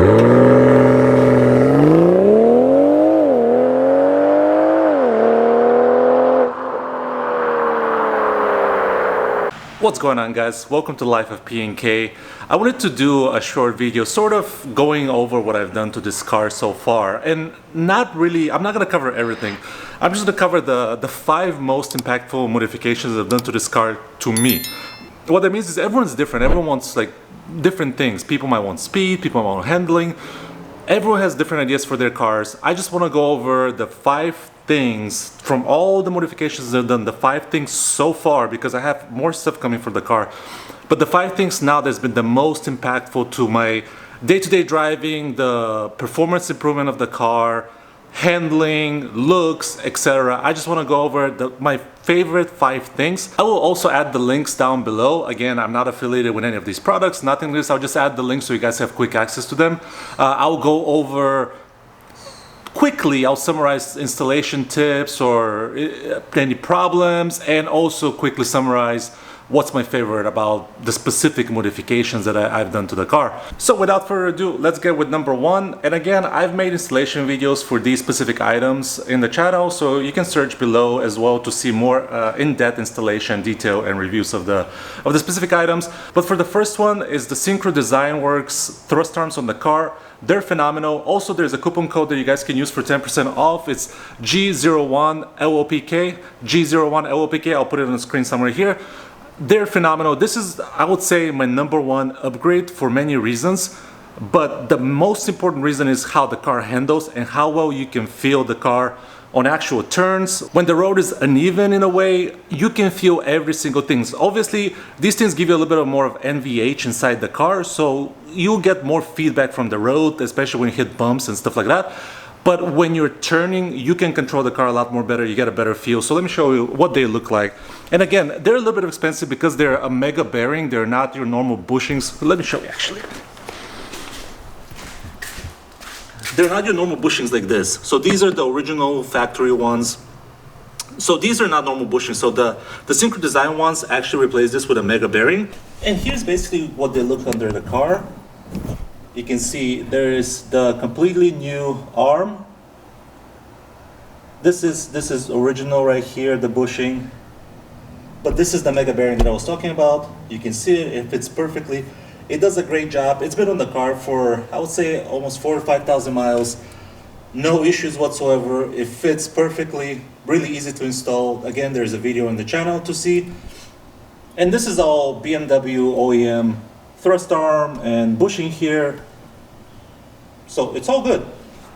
What's going on, guys? Welcome to Life of P&K. I wanted to do a short video sort of going over what I've done to this car so far, and not really, I'm not going to cover everything. I'm just going to cover the 5 most impactful modifications I've done to this car to me. What that means is everyone's different. Everyone wants like different things. People might want speed, people might want handling. Everyone has different ideas for their cars. I just want to go over the 5 things from all the modifications I've done, the 5 things so far, because I have more stuff coming for the car. But the 5 things now that's been the most impactful to my day-to-day driving, the performance improvement of the car, handling, looks, etc. I just want to go over my favorite 5 things. I will also add the links down below. Again, I'm not affiliated with any of these products, nothing like this. I'll just add the links so you guys have quick access to them. I'll go over quickly, I'll summarize installation tips or any problems, and also quickly summarize what's my favorite about the specific modifications that I've done to the car. So without further ado, let's get with number 1. And again, I've made installation videos for these specific items in the channel, so you can search below as well to see more in-depth installation detail and reviews of the specific items. But for the first one is the Syncro Design Works thrust arms on the car. They're phenomenal. Also, there's a coupon code that you guys can use for 10% off. It's G01 LOPK. G01 LOPK. I'll put it on the screen somewhere here. They're phenomenal. This is, I would say, my number 1 upgrade for many reasons. But the most important reason is how the car handles and how well you can feel the car on actual turns. When the road is uneven in a way, you can feel every single thing. Obviously, these things give you a little bit more of NVH inside the car, so you'll get more feedback from the road, especially when you hit bumps and stuff like that. But when you're turning, you can control the car a lot more better, you get a better feel. So let me show you what they look like. And again, they're a little bit expensive because they're a mega bearing, they're not your normal bushings. Let me show you actually. They're not your normal bushings like this. So these are the original factory ones. So these are not normal bushings. So the Syncro Design ones actually replace this with a mega bearing. And here's basically what they look under the car. You can see there is the completely new arm. This is original right here, the bushing. But this is the mega bearing that I was talking about. You can see it, it fits perfectly. It does a great job. It's been on the car for, I would say, almost 4,000 or 5,000 miles. No issues whatsoever. It fits perfectly, really easy to install. Again, there's a video on the channel to see. And this is all BMW OEM thrust arm and bushing here. So it's all good.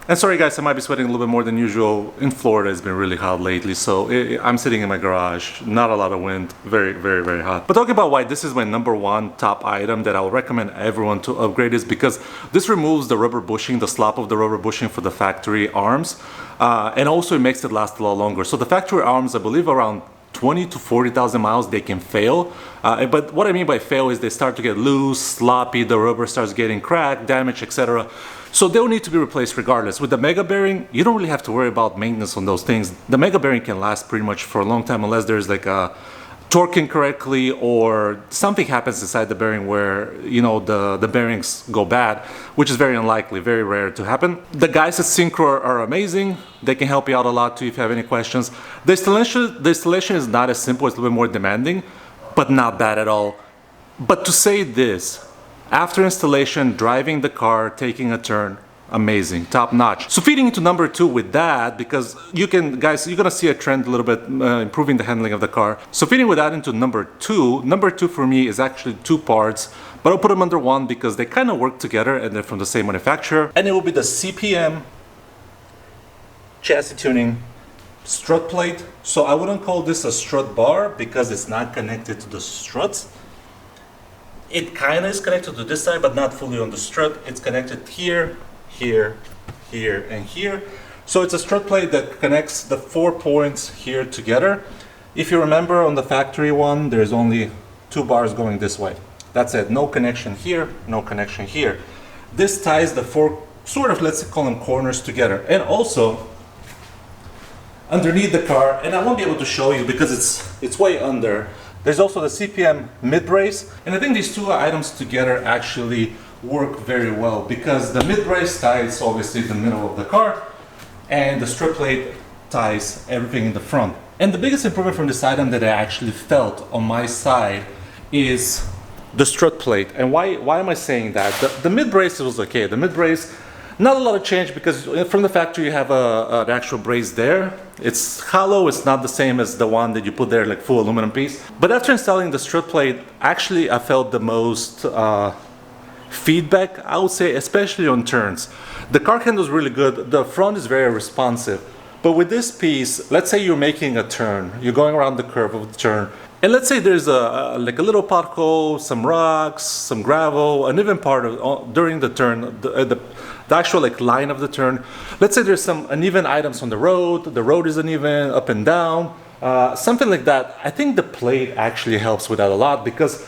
And sorry guys, I might be sweating a little bit more than usual. In Florida, it's been really hot lately, so I'm sitting in my garage, not a lot of wind, very, very, very hot. But talking about why this is my number 1 top item that I would recommend everyone to upgrade is because this removes the rubber bushing, the slop of the rubber bushing for the factory arms, and also it makes it last a lot longer. So the factory arms, I believe around 20 to 40,000 miles they can fail, but what I mean by fail is they start to get loose, sloppy, the rubber starts getting cracked, damaged, etc. So they'll need to be replaced regardless. With the mega bearing, you don't really have to worry about maintenance on those things. The mega bearing can last pretty much for a long time unless there's like a torquing correctly or something happens inside the bearing where, you know, the bearings go bad, which is very unlikely, very rare to happen. The guys at Syncro are amazing. They can help you out a lot too if you have any questions. The installation is not as simple, it's a little bit more demanding, but not bad at all. But to say this, after installation, driving the car, taking a turn, amazing, top notch. So feeding into number 2 with that, because you can, guys, you're gonna see a trend a little bit improving the handling of the car. So feeding with that into number 2, number 2 for me is actually 2 parts, but I'll put them under 1 because they kind of work together and they're from the same manufacturer. And it will be the CPM chassis tuning strut plate. So I wouldn't call this a strut bar because it's not connected to the struts. It kind of is connected to this side, but not fully on the strut. It's connected here, here, here, and here. So it's a strut plate that connects the 4 points here together. If you remember on the factory one, there's only 2 bars going this way. That's it, no connection here, no connection here. This ties the 4, sort of, let's call them corners together. And also, underneath the car, and I won't be able to show you because it's way under, there's also the CPM mid brace. And I think these 2 items together actually work very well because the mid brace ties obviously the middle of the car, and the strut plate ties everything in the front. And the biggest improvement from this item that I actually felt on my side is the strut plate. And why am I saying that? The mid brace was okay. The mid brace, not a lot of change because from the factory you have an actual brace there. It's hollow, it's not the same as the one that you put there, like full aluminum piece. But after installing the strut plate, actually I felt the most feedback, I would say, especially on turns. The car handles really good, the front is very responsive. But with this piece, let's say you're making a turn, you're going around the curve of the turn, and let's say there's like a little pothole, some rocks, some gravel, an even part of during the turn, the actual like line of the turn. Let's say there's some uneven items on the road is uneven, up and down, something like that. I think the plate actually helps with that a lot because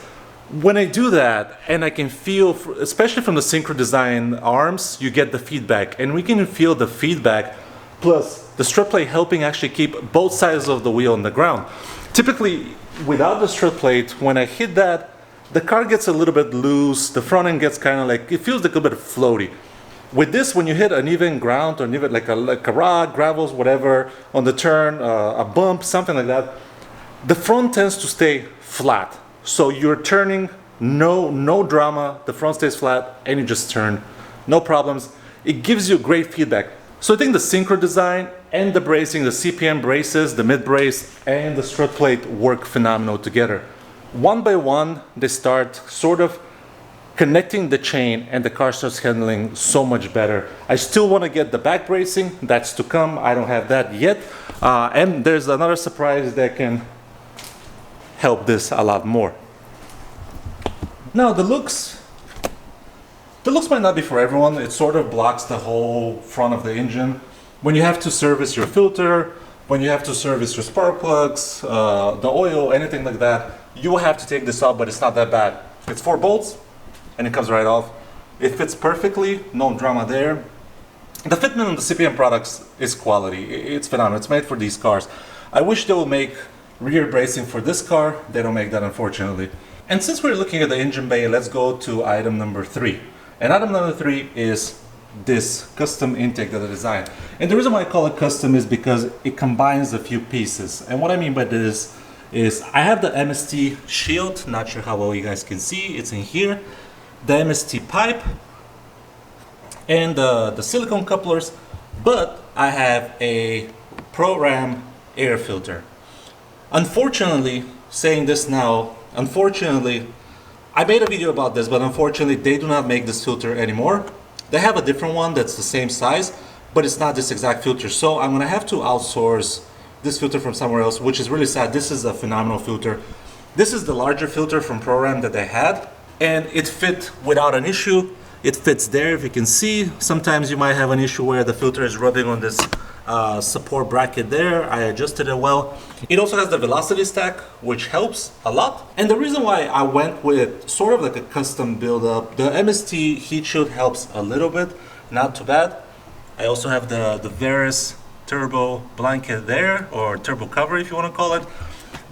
when I do that and I can feel, especially from the Syncro design arms, you get the feedback and we can feel the feedback plus the strut plate helping actually keep both sides of the wheel on the ground. Typically, without the strut plate, when I hit that, the car gets a little bit loose, the front end gets kind of like, it feels like a bit floaty. With this, when you hit uneven ground or uneven, like a rock, gravels, whatever, on the turn, a bump, something like that, the front tends to stay flat. So you're turning, no drama, the front stays flat, and you just turn, no problems. It gives you great feedback. So I think the Syncro design and the bracing, the CPM braces, the mid brace, and the strut plate work phenomenal together. One by one, they start sort of connecting the chain and the car starts handling so much better. I still want to get the back bracing, that's to come, I don't have that yet. And there's another surprise that can help this a lot more. Now the looks might not be for everyone. It sort of blocks the whole front of the engine. When you have to service your filter, when you have to service your spark plugs, the oil, anything like that, you will have to take this off, but it's not that bad. It's 4 bolts and it comes right off. It fits perfectly, no drama there. The fitment on the CPM products is quality. It's phenomenal. It's made for these cars. I wish they would make rear bracing for this car. They don't make that, unfortunately. And since we're looking at the engine bay, let's go to item number 3. And item number 3 is this custom intake that I designed. And the reason why I call it custom is because it combines a few pieces. And what I mean by this is I have the MST shield, not sure how well you guys can see, it's in here. The MST pipe and the silicone couplers, but I have a Pro-Ram air filter. Unfortunately, saying this now, unfortunately, I made a video about this, but unfortunately they do not make this filter anymore. They have a different one that's the same size, but it's not this exact filter. So I'm gonna have to outsource this filter from somewhere else, which is really sad. This is a phenomenal filter. This is the larger filter from Pro-Ram that they had, and it fit without an issue. It fits there, if you can see. Sometimes you might have an issue where the filter is rubbing on this support bracket there. I adjusted it well. It also has the velocity stack, which helps a lot. And the reason why I went with sort of like a custom build up, the MST heat shield helps a little bit, not too bad. I also have the Veris turbo blanket there, or turbo cover if you want to call it.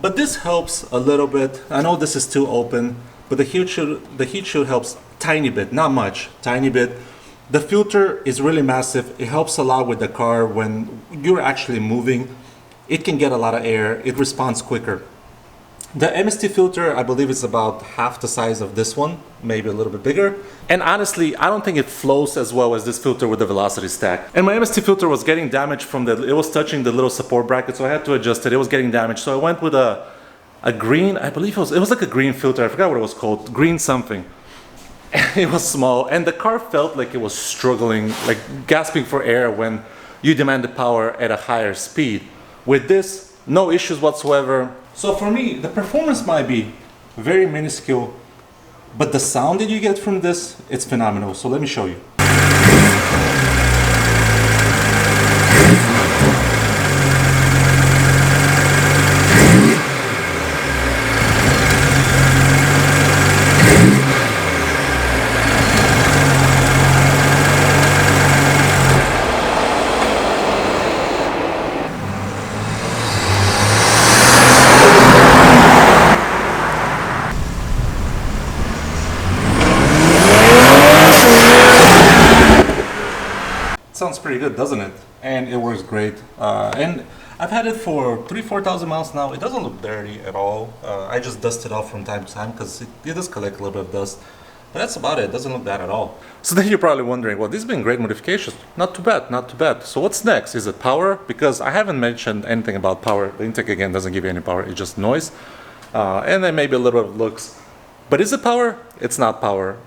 But this helps a little bit. I know this is too open, but the heat shield helps tiny bit, not much, tiny bit. The filter is really massive. It helps a lot with the car when you're actually moving. It can get a lot of air. It responds quicker. The MST filter, I believe it's about half the size of this one, maybe a little bit bigger. And honestly, I don't think it flows as well as this filter with the velocity stack. And my MST filter was getting damaged from it was touching the little support bracket, so I had to adjust it. It was getting damaged. So I went with a green, I believe it was like a green filter. I forgot what it was called, green something. It was small, and the car felt like it was struggling, like gasping for air when you demanded power at a higher speed. With this, no issues whatsoever. So for me, the performance might be very minuscule, but the sound that you get from this, it's phenomenal. So let me show you. sounds pretty good, doesn't it? And it works great. And I've had it for 3,000-4,000 miles now. It doesn't look dirty at all. I just dust it off from time to time because it does collect a little bit of dust. But that's about it. It doesn't look bad at all. So then you're probably wondering, well, these have been great modifications. Not too bad, not too bad. So what's next? Is it power? Because I haven't mentioned anything about power. The intake, again, doesn't give you any power. It's just noise. And then maybe a little bit of looks. But is it power? It's not power.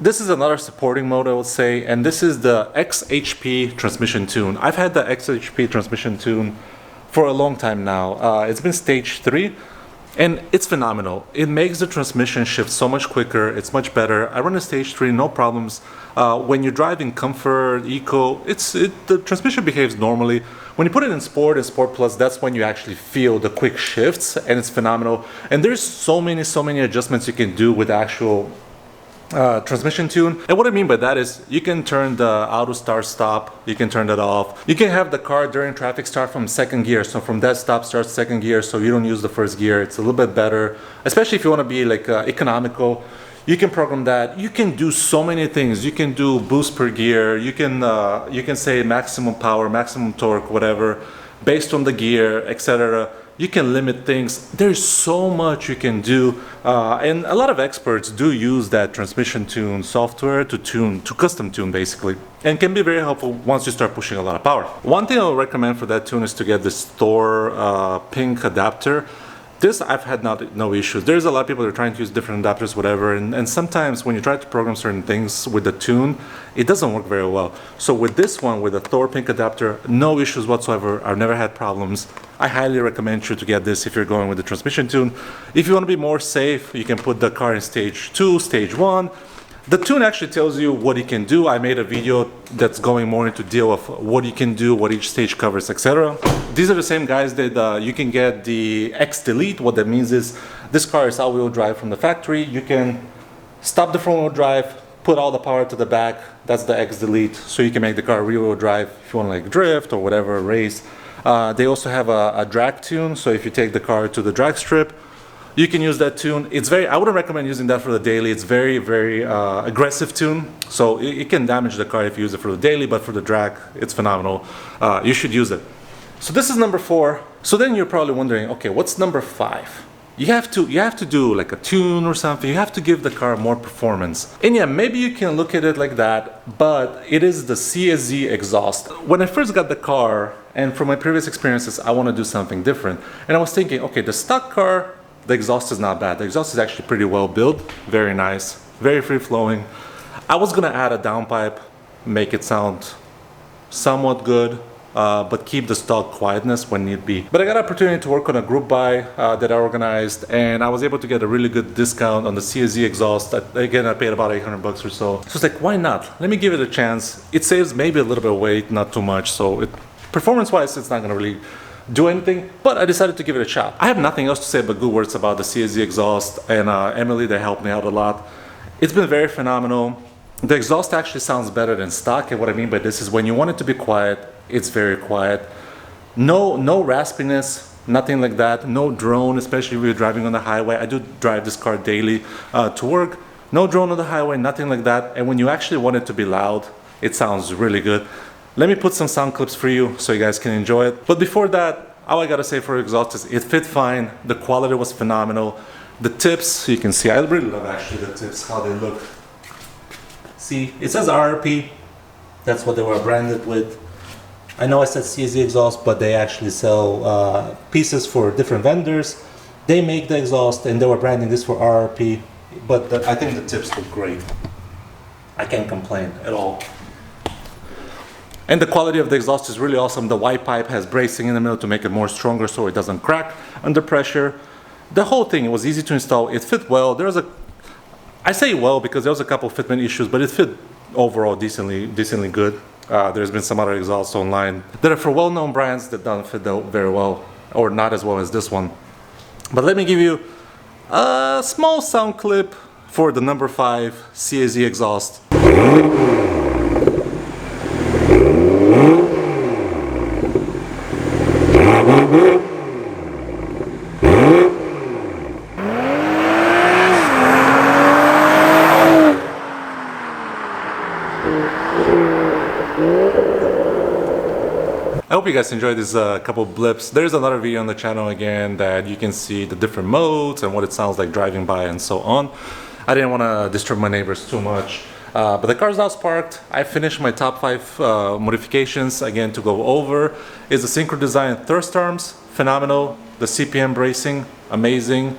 This is another supporting mode, I would say, and this is the XHP transmission tune. I've had the XHP transmission tune for a long time now. It's been stage 3, and it's phenomenal. It makes the transmission shift so much quicker. It's much better. I run a stage 3, no problems. When you drive in comfort, eco, the transmission behaves normally. When you put it in sport and sport plus, that's when you actually feel the quick shifts, and it's phenomenal. And there's so many adjustments you can do with the actual transmission tune. And what I mean by that is you can turn the auto start stop, you can turn that off. You can have the car during traffic start from second gear, so from that stop starts second gear, so you don't use the first gear. It's a little bit better, especially if you want to be like economical. You can program that. You can do so many things. You can do boost per gear. You can say maximum power, maximum torque, whatever, based on the gear, etc. You can limit things. There's so much you can do, and a lot of experts do use that transmission tune software to custom tune basically, and can be very helpful once you start pushing a lot of power. One thing I would recommend for that tune is to get this Thor pink adapter. This I've had no issues. There's a lot of people that are trying to use different adapters, whatever, and sometimes when you try to program certain things with the tune, it doesn't work very well. So with this one, with the Thor pink adapter, no issues whatsoever. I've never had problems. I highly recommend you to get this if you're going with the transmission tune. If you want to be more safe, you can put the car in stage 2, stage 1. The tune actually tells you what it can do. I made a video that's going more into deal of what you can do, what each stage covers, etc. These are the same guys that you can get the X Delete. What that means is this car is all-wheel drive from the factory. You can stop the front-wheel drive, put all the power to the back. That's the X Delete. So you can make the car rear-wheel drive if you want to like drift or whatever, race. They also have a drag tune. So if you take the car to the drag strip, you can use that tune. I wouldn't recommend using that for the daily. It's very aggressive tune. So it can damage the car if you use it for the daily, but for the drag, it's phenomenal. You should use it. So this is number 4. So then you're probably wondering, okay, what's number 5? You have to do like a tune or something. You have to give the car more performance. And yeah, maybe you can look at it like that, but it is the CSZ Exhaust. When I first got the car, and from my previous experiences, I want to do something different. And I was thinking, okay, the stock car, the exhaust is not bad. The exhaust is actually pretty well built, very nice, very free-flowing. I was gonna add a downpipe, make it sound somewhat good, but keep the stock quietness when need be. But I got an opportunity to work on a group buy that I organized, and I was able to get a really good discount on the CSZ Exhaust. Again, I paid about 800 bucks or so. So it's like, why not? Let me give it a chance. It saves maybe a little bit of weight, not too much, so performance-wise, it's not gonna really do anything, but I decided to give it a shot. I have nothing else to say but good words about the CSZ Exhaust, and Emily, they helped me out a lot. It's been very phenomenal. The exhaust actually sounds better than stock, and what I mean by this is when you want it to be quiet, it's very quiet. No raspiness, nothing like that. No drone, especially if you're driving on the highway. I do drive this car daily to work. No drone on the highway, nothing like that. And when you actually want it to be loud, it sounds really good. Let me put some sound clips for you so you guys can enjoy it. But before that, all I gotta say for exhaust is it fit fine. The quality was phenomenal. The tips, you can see, I really love actually the tips, how they look. See, it says RRP. That's what they were branded with. I know I said CSZ Exhaust, but they actually sell pieces for different vendors. They make the exhaust and they were branding this for RRP. But I think the tips look great. I can't complain at all. And the quality of the exhaust is really awesome. The Y pipe has bracing in the middle to make it more stronger so it doesn't crack under pressure. The whole thing, it was easy to install. It fit well. I say well because there was a couple of fitment issues, but it fit overall decently good. There's been some other exhausts online that are for well-known brands that don't fit very well, or not as well as this one. But let me give you a small sound clip for the number 5 CSZ Exhaust. I hope you guys enjoyed these couple blips. There's another video on the channel again that you can see the different modes and what it sounds like driving by and so on. I didn't want to disturb my neighbors too much. But the car's now parked. I finished my top 5 modifications again to go over. Is the Syncro design thrust arms, phenomenal. The CPM bracing, amazing.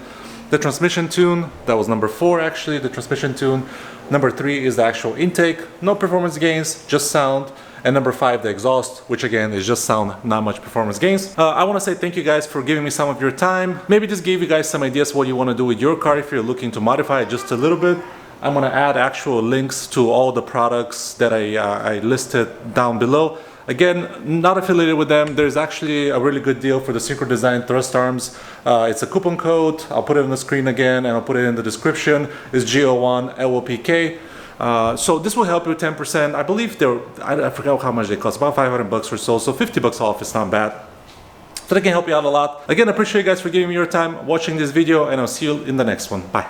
The transmission tune, that was number 4 actually, the transmission tune. Number 3 is the actual intake, no performance gains, just sound. And number 5, the exhaust, which again is just sound, not much performance gains. I want to say thank you guys for giving me some of your time. Maybe this gave you guys some ideas what you want to do with your car if you're looking to modify it just a little bit. I'm going to add actual links to all the products that I listed down below. Again, not affiliated with them. There's actually a really good deal for the Syncro design thrust arms. It's a coupon code. I'll put it on the screen again and I'll put it in the description. It's G01 LOPK. So this will help you 10%. I believe I forgot how much they cost, about 500 bucks or so. So 50 bucks off is not bad. So they can help you out a lot. Again, I appreciate you guys for giving me your time watching this video and I'll see you in the next one. Bye.